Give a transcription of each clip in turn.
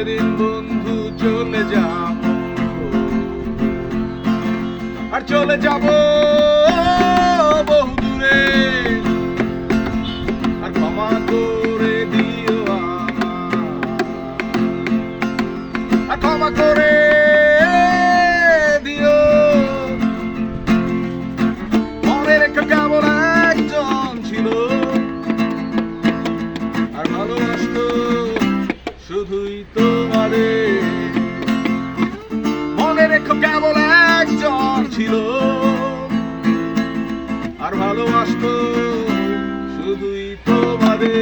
যেদিন বন্ধু চলে যাব, আর চলে যাব বহু দূরে, আর ক্ষমা করে দিও আর ক্ষমা করে দিও। মনে রেখে কেমন একজন ছিল, আর ভালোবাসতো শুধুই তোমারে। মনে রেখো কেবল একজন ছিল, আর ভালোবাসতো শুধুই তোমারে।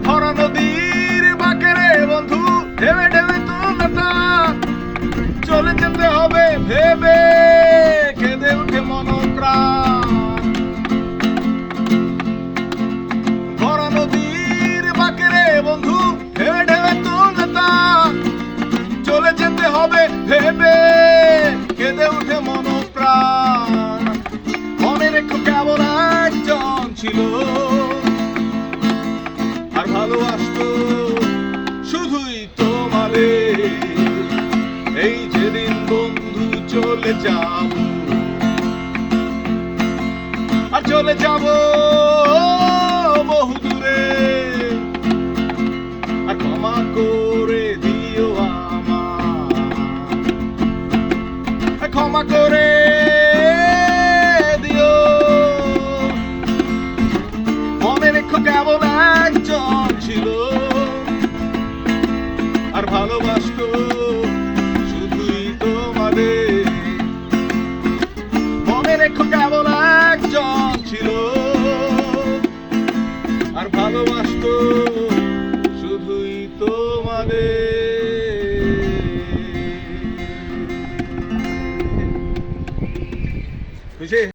ভরা নদীর বাঁকেরে বন্ধু ঢেবে ঢেবে তুলতা, চলে যেতে হবে ভেবে কেঁদে উঠে মনপ্রাণ। ভরা নদীর বাঁকেরে বন্ধু ঢেবে ঢেবে তুলতা, চলে যেতে হবে ভেবে কেঁদে উঠে মনপ্রাণ। মনে রেখো কেবল একজন ছিল, আর ভালোবাসতো শুধুই তোমারে। এই যেদিন বন্ধু চলে যাব, আর চলে যাব বহু দূরে, আর ক্ষমা করে দিও আমায়, ক্ষমা করে দিও। মনে রেখো কেবল একজন ছিল, আর ভালোবাসতো শুধুই তোমারে। মনে রেখো কেবল একজন ছিল, আর ভালোবাসতো শুধুই তোমারে।